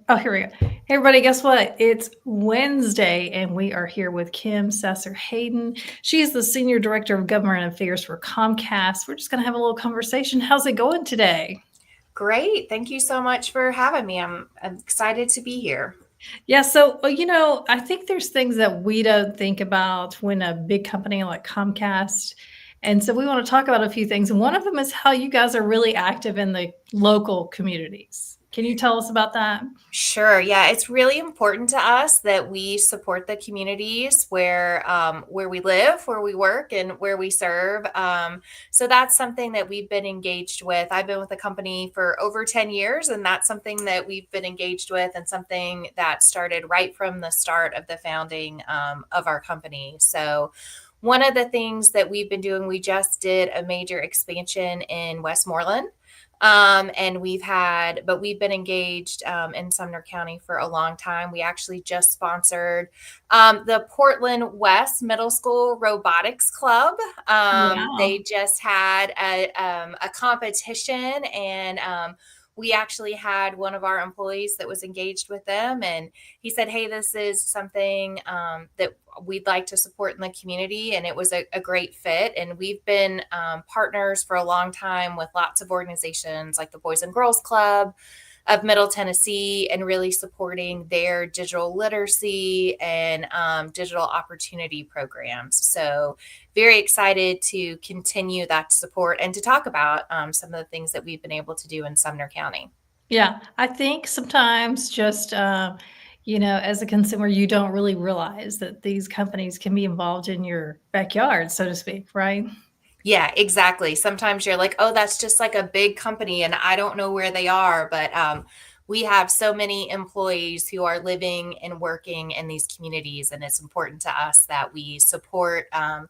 Oh, here we go. Hey, everybody, guess what? It's Wednesday, and we are here with Kim Sasser Hayden. She's the Senior Director of Government Affairs for Comcast. We're just going to have a little conversation. How's it going today? Great. Thank you so much for having me. I'm excited to be here. Yeah, so, I think there's things that we don't think about when a big company like Comcast. And so we want to talk about a few things. And one of them is how you guys are really active in the local communities. Can you tell us about that? Sure. Yeah, it's really important to us that we support the communities where we live, where we work, and where we serve. So that's something that we've been engaged with. I've been with the company for over 10 years, and that's something that we've been engaged with, and something that started right from the start of the founding of our company. So one of the things that we've been doing, we just did a major expansion in Westmoreland. And we've been engaged in Sumner County for a long time. We actually just sponsored the Portland West Middle School Robotics Club. They Wow. just had a competition, and we actually had one of our employees that was engaged with them, and he said, "Hey, this is something that we'd like to support in the community," and it was a great fit. And we've been partners for a long time with lots of organizations like the Boys and Girls Club of Middle Tennessee, and really supporting their digital literacy and digital opportunity programs. So very excited to continue that support and to talk about some of the things that we've been able to do in Sumner County. Yeah, I think sometimes just, as a consumer, you don't really realize that these companies can be involved in your backyard, so to speak, right? Yeah, exactly. Sometimes you're like, oh, that's just like a big company and I don't know where they are. But we have so many employees who are living and working in these communities, and it's important to us that we support them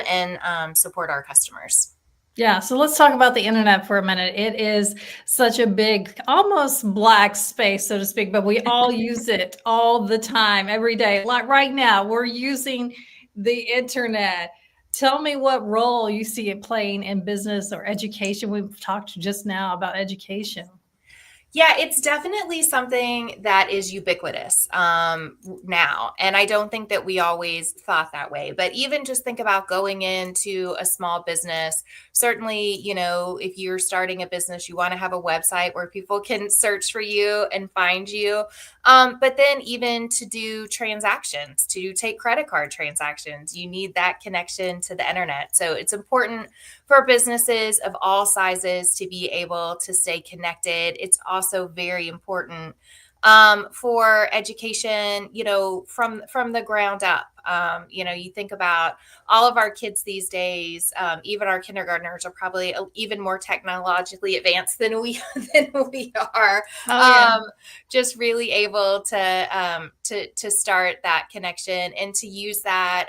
and support our customers. Yeah, so let's talk about the internet for a minute. It is such a big, almost black space, so to speak, but we all use it all the time, every day. Like right now, we're using the internet. Tell me what role you see it playing in business or education. We've talked just now about education. Yeah, it's definitely something that is ubiquitous now. And I don't think that we always thought that way. But even just think about going into a small business. Certainly, if you're starting a business, you want to have a website where people can search for you and find you. But then even to do transactions, to take credit card transactions, you need that connection to the internet. So it's important for businesses of all sizes to be able to stay connected. It's also very important for education, from the ground up. You think about all of our kids these days, even our kindergartners are probably even more technologically advanced than we than we are. Oh, yeah. Um, just really able to start that connection and to use that.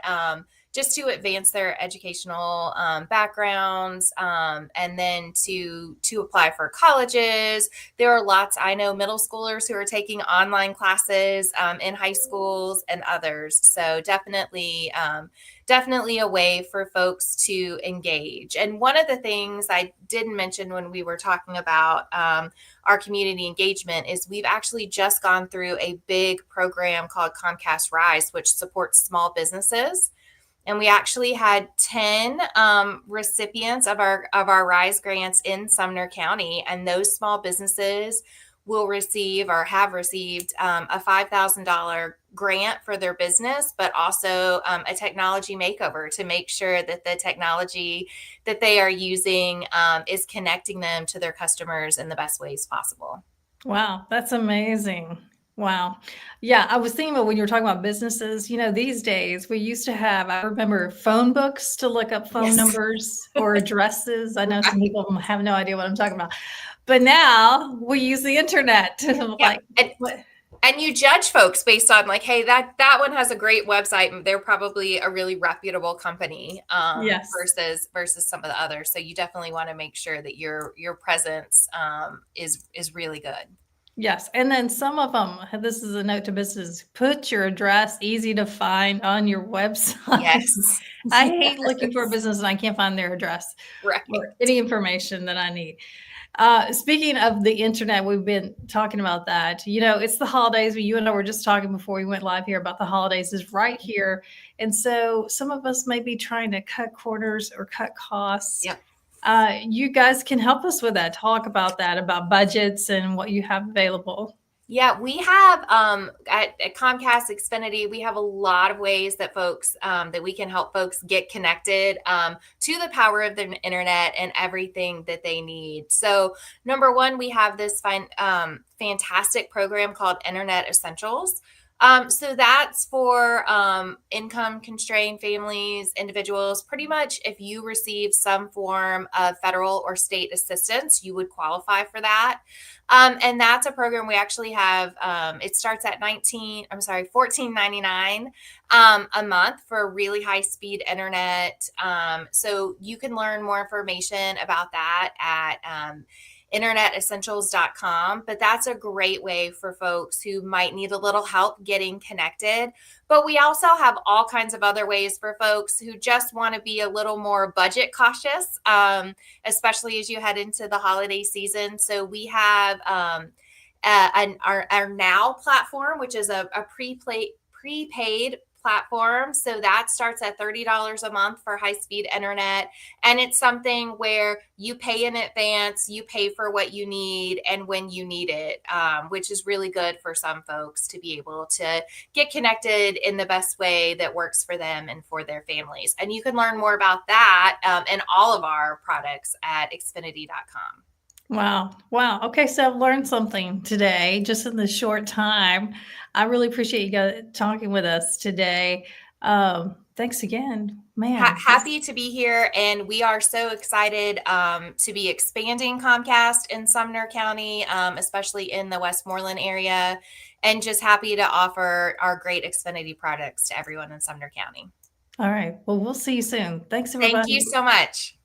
Just to advance their educational backgrounds, and then to apply for colleges. There are lots, I know, middle schoolers who are taking online classes in high schools and others. So definitely a way for folks to engage. And one of the things I didn't mention when we were talking about our community engagement is we've actually just gone through a big program called Comcast Rise, which supports small businesses. And we actually had 10 recipients of our RISE grants in Sumner County. And those small businesses will receive or have received a $5,000 grant for their business, but also a technology makeover to make sure that the technology that they are using is connecting them to their customers in the best ways possible. Wow, that's amazing. Wow. Yeah, I was thinking about when you were talking about businesses, these days we used to have, I remember phone books to look up phone Yes. numbers or addresses. I know some Right. people have no idea what I'm talking about. But now we use the internet to Yeah. like what And you judge folks based on like, hey, that one has a great website and they're probably a really reputable company yes. versus some of the others. So you definitely want to make sure that your presence is really good. Yes. And then some of them, this is a note to business, put your address easy to find on your website. Yes. I hate looking for a Yes. business and I can't find their address Right. or any information that I need. Speaking of the internet, we've been talking about that. It's the holidays. You and I were just talking before we went live here about the holidays is right here. And so some of us may be trying to cut corners or cut costs. Yep. You guys can help us with that. Talk about that, about budgets and what you have available. Yeah, we have at Comcast Xfinity, we have a lot of ways that folks that we can help folks get connected to the power of the internet and everything that they need. So, number one, we have this fantastic program called Internet Essentials. So that's for income constrained families, individuals. Pretty much, if you receive some form of federal or state assistance, you would qualify for that. And that's a program we actually have. It starts at $14.99 a month for really high speed internet. So you can learn more information about that at internetessentials.com. But that's a great way for folks who might need a little help getting connected. But we also have all kinds of other ways for folks who just want to be a little more budget cautious, especially as you head into the holiday season. So we have our Now platform, which is a prepaid platform. So that starts at $30 a month for high-speed internet. And it's something where you pay in advance, you pay for what you need and when you need it, which is really good for some folks to be able to get connected in the best way that works for them and for their families. And you can learn more about that and all of our products at Xfinity.com. Wow. Okay, so I've learned something today just in this short time. I really appreciate you guys talking with us today. Thanks again, man. Happy to be here, and we are so excited to be expanding Comcast in Sumner County, especially in the Westmoreland area, and just happy to offer our great Xfinity products to everyone in Sumner County. All right. Well, we'll see you soon. Thanks, everybody. Thank you so much.